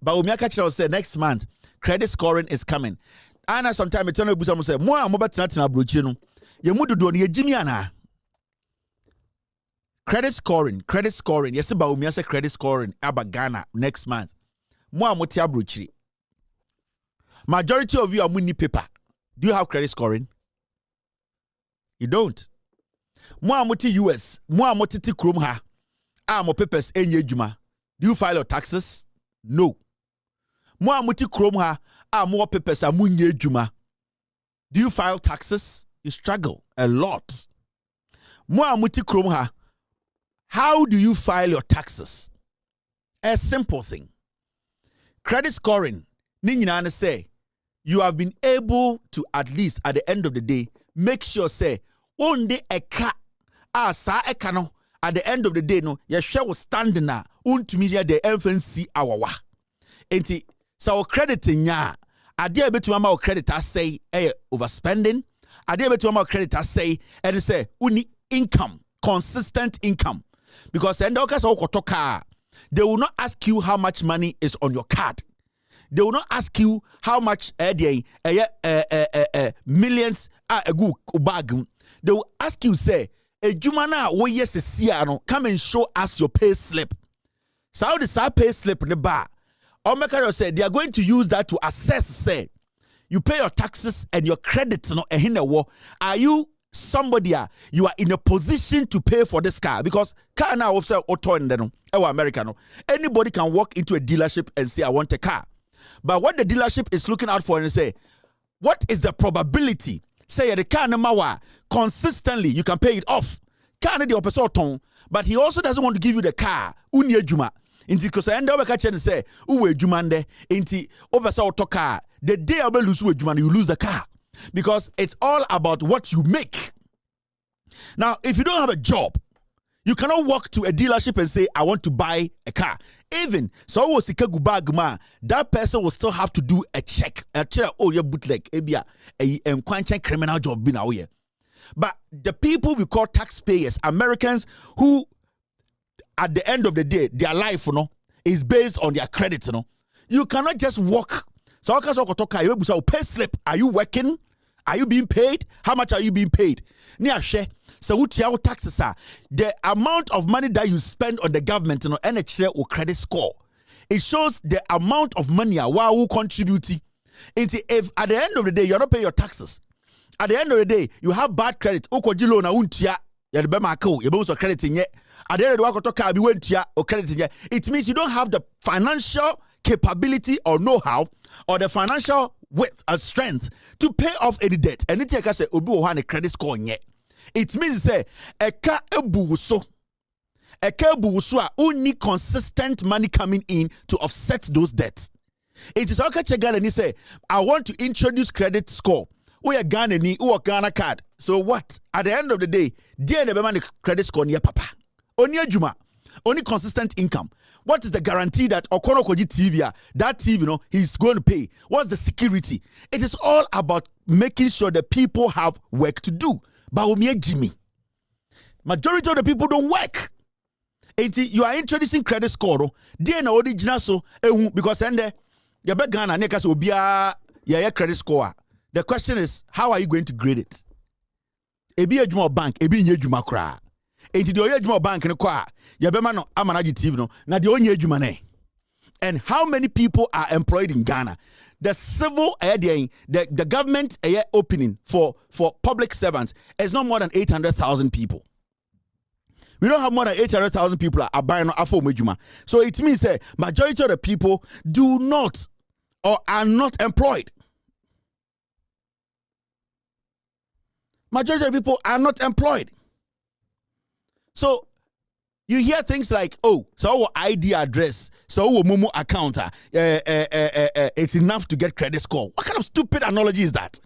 Bawumia catch say next month credit scoring is coming. And sometimes I tell you some say more am better na brochi no. Ye mu dodo no ye jimi ana. Credit scoring. Yes, Bawumia say credit scoring aba Ghana next month. More am tia brochi. Majority of you are money paper. Do you have credit scoring? You don't. More am US, more am ti krom ha. Am papers enye juma. Do you file your taxes? No. Mo amuti krom ha more papers amunye juma. Do you file taxes? You struggle a lot. Mo amuti krom ha. How do you file your taxes? A simple thing. Credit scoring. Ni nyina say you have been able to at least at the end of the day make sure say onde eka sa eka no at the end of the day no ye hwe wo stand na untumi ya the FNC awawa enti so credit nya ade abetuma ma credit say overspending ade abetuma ma credit say and say uni income consistent income because end okay so car they will not ask you how much money is on your card. They will not ask you how much millions a good bag. They will ask you say a jumana wo yes siano come and show us your pay slip. So how does that pay slip in the bar? Omekaro said they are going to use that to assess say you pay your taxes and your credits no are you somebody you are in a position to pay for this car because car now auto and then American anybody can walk into a dealership and say I want a car. But what the dealership is looking out for and say, what is the probability? Say the car number consistently you can pay it off. Car the opposite, but he also doesn't want to give you the car. Unye juma. Inti because I end up catching and say, uwe jumande. Inti opposite auto car. The day I lose uwe jumande, you lose the car because it's all about what you make. Now, if you don't have a job, you cannot walk to a dealership and say, I want to buy a car. Even so, that person will still have to do a check. Oh, your bootleg, a criminal job being out here. But the people we call taxpayers, Americans, who at the end of the day, their life, is based on their credit, you cannot just walk. So, pay slip. Are you working? Are you being paid? How much are you being paid? So what taxes are the amount of money that you spend on the government, NHS or credit score. It shows the amount of money who contribute. If at the end of the day you're not paying your taxes, at the end of the day you have bad credit. At the end of the day, it means you don't have the financial capability or know-how or the financial width and strength to pay off any debt. And it say obi wo ha credit score yet. It means say eka ebuwuso only consistent money coming in to offset those debts. It is okay Ghana and he say I want to introduce credit score. We are Ghana ni or Ghana card. So what? At the end of the day, dear the credit score near papa. Only juma, only consistent income. What is the guarantee that Okono Koji TV, that TV, he's going to pay? What's the security? It is all about making sure that people have work to do. Bawumia Jimmy. Majority of the people don't work. You are introducing credit score. They na original so because ende you be Ghana neka so bia ya credit score. The question is how are you going to grade it? Ebi ejuma bank, ebi nye ejuma kra. Enti de ejuma bank ne kwa ya be ma no amanaji TV no na de onye ejuma ne. And how many people are employed in Ghana? The civil the government opening for public servants is not more than 800,000 people. We don't have more than 800,000 people are buying afo mejuma. So it means that majority of the people do not or are not employed. Majority of the people are not employed. So you hear things like, oh, so our ID address, so our Momo account, it's enough to get credit score. What kind of stupid analogy is that?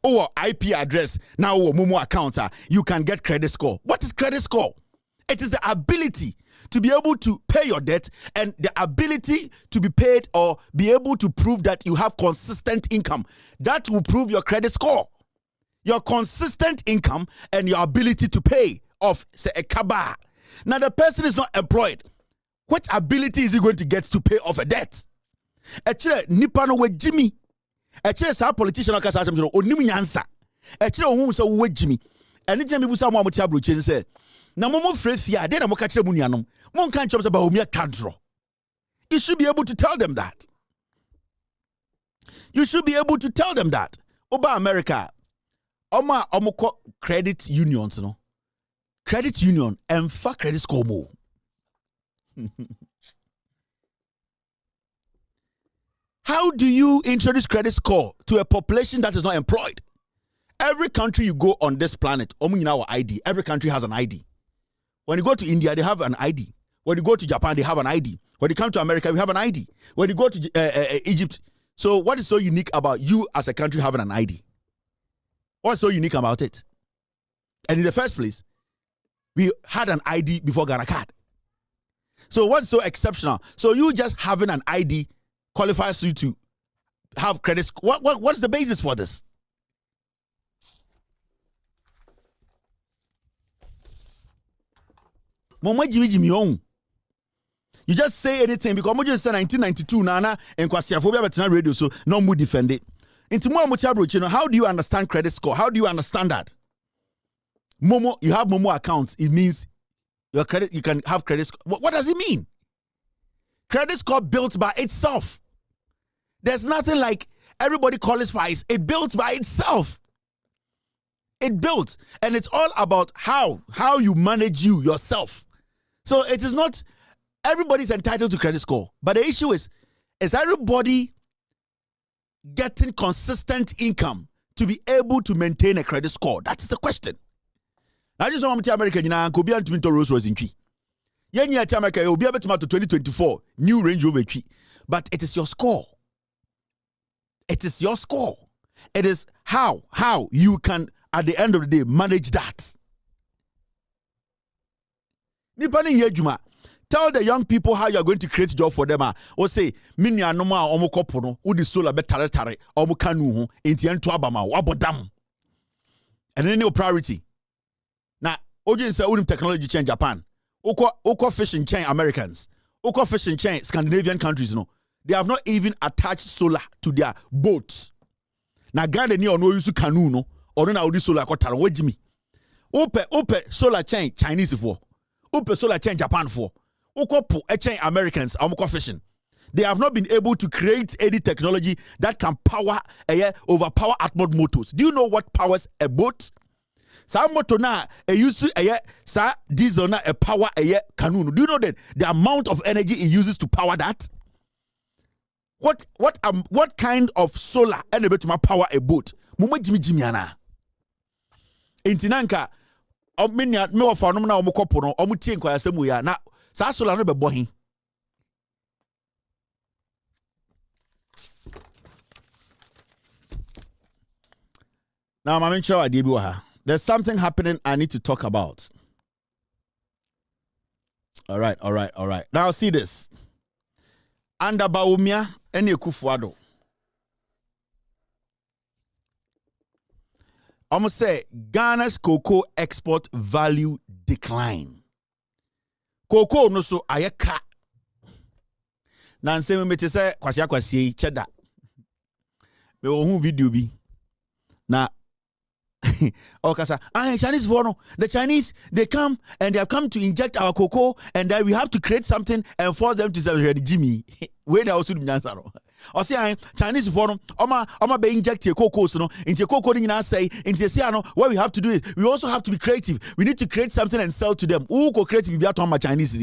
Our IP address, now our Momo account, you can get credit score. What is credit score? It is the ability to be able to pay your debt and the ability to be paid or be able to prove that you have consistent income. That will prove your credit score. Your consistent income and your ability to pay off, say, a kaba. Now, the person is not employed. What ability is he going to get to pay off a debt? Actually, Nipano with Jimmy. Actually, a politician or something, or Niminyansa. Actually, who so with Jimmy. And it's me, someone with Tablu Chin said, "No more phrase here, then I'm catch a munianum. One can't jobs about Bawumia can't draw." You should be able to tell them that. You should be able to tell them that. Oba America, Oma Omoko credit unions, no? Credit union and fuck credit score more. How do you introduce credit score to a population that is not employed? Every country you go on this planet, ID. Every country has an ID. When you go to India, they have an ID. When you go to Japan, they have an ID. When you come to America, we have an ID. When you go to Egypt, so what is so unique about you as a country having an ID? What's so unique about it? And in the first place, we had an ID before Ghana card. So what's so exceptional? So you just having an ID qualifies you to have credit. What's the basis for this? You just say anything because you just say 1992 Nana and Kwasiafobia betina radio, so no more defend it. How do you understand credit score? How do you understand that? Momo, you have Momo accounts. It means your credit. You can have credit score. What does it mean? Credit score built by itself. There's nothing like everybody qualifies. It built by itself. It built, and it's all about how you manage yourself. So it is not everybody's entitled to credit score, but the issue is everybody getting consistent income to be able to maintain a credit score? That's the question. Now, just want to America, could be to Rolls Royce in tree. Yenya to America, will be able to 2024 new Range Rover tree, but it is your score. It is your score. It is how you can at the end of the day manage that. Nipani yejuma. Tell the young people how you are going to create job for them. Or say, "Mini anoma omo kopono, udi sola betare tare, omo kanu inti entu abama wabodam." And then no priority. Now, Ojin say unim technology chain Japan. Oko fishing chain Americans. Oko fishing chain Scandinavian countries. No, they have not even attached solar to their boats. Now, Ghana ni ono use canoe no, or na udi solar kotaro wejimi. Ope solar chain Chinese for. Ope solar chain Japan for. Ukopu chain Americans are fishing. They have not been able to create any technology that can overpower outboard motors. Do you know what powers a boat? Sa motor na use sa diesel na power canoe. Do you know that the amount of energy it uses to power that? What kind of solar energy to power a boat? Mumo jimi ana. Intinanka omenya me wa fa no na omokopo no omutie nkwasemu ya na sa solar no be bohin. Now, there's something happening I need to talk about. All right. Now, see this. Under Bawumia, any Kufuado. I'm going to say Ghana's cocoa export value decline. Cocoa no so ayeka. Nanse me mete say kwasi Cheddar. Me wo hu video bi. Na Okasa, Chinese for no. The Chinese, they come and they have come to inject our cocoa, and then we have to create something and force them to say Jimmy. Where they also do nyansaro. Or say Chinese for no, Oma be inject your cocoa so no, into cocoa in say, into say no, what we have to do is we also have to be creative. We need to create something and sell to them. Who go creative be at my Chinese?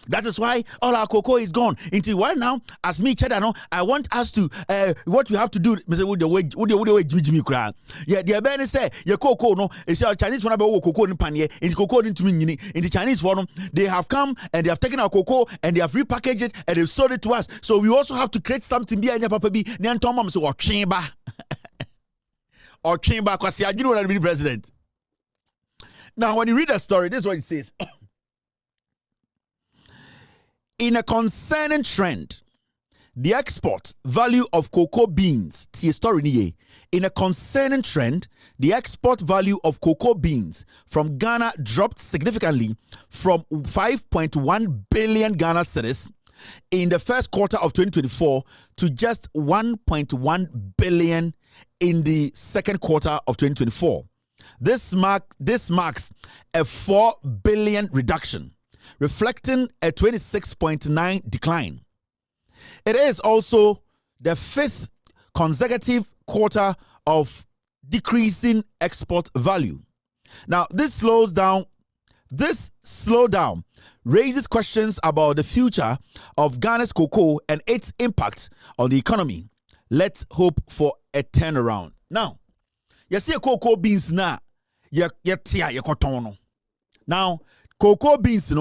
That is why all our cocoa is gone. Until right now, as me, Cheddar, no, I want us to, what we have to do, with the way Jimmy cry. Yeah, the Abeni say, your cocoa, no, it's your Chinese one about cocoa in panye, in the cocoa into me, in the Chinese form, they have come and they have taken our cocoa and they have repackaged it and they've sold it to us. So we also have to create something behind your papa be, Nyan Tomam, so or chamber, because you don't want to be president. Now, when you read that story, this is what it says. In a concerning trend, the export value of cocoa beans, in a concerning trend, the export value of cocoa beans from Ghana dropped significantly from 5.1 billion Ghana cedis in the first quarter of 2024 to just 1.1 billion in the second quarter of 2024. This marks a 4 billion reduction, reflecting a 26.9% decline. It is also the fifth consecutive quarter of decreasing export value. Now, this slowdown raises questions about the future of Ghana's cocoa and its impact on the economy. Let's hope for a turnaround. Now, you see cocoa beans now, you kotono. Now, cocoa beans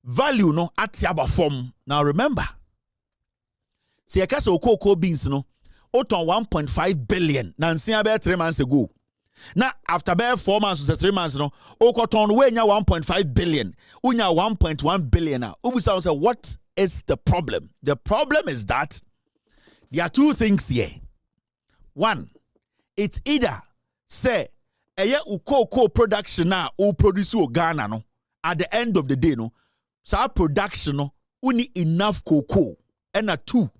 value at yaba form. Now remember, see a case of cocoa beans oton 1.5 billion nansi about 3 months ago. Now after about 4 months or 3 months okoton we nya 1.5 billion, unya 1.1 billion now. Ubusa say what is the problem? The problem is that there are two things here. One, it's either say cocoa production now or produce Ghana no at the end of the day so production we need enough cocoa. And two,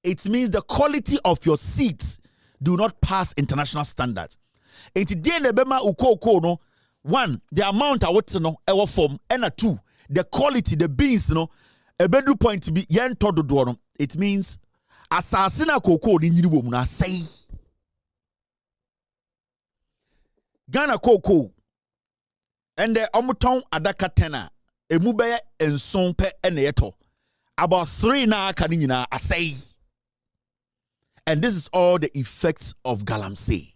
it means the quality of your seeds do not pass international standards. And today the bema cocoa no one, the amount of what's our form, and two, the quality, the beans a bedroom point to be yen todo. It means assassin cocoa in you na say Ghana cocoa and the omuton adaka tena emubeye enson pe eneyeto about 3 na kanina asay. And this is all the effects of galamsey.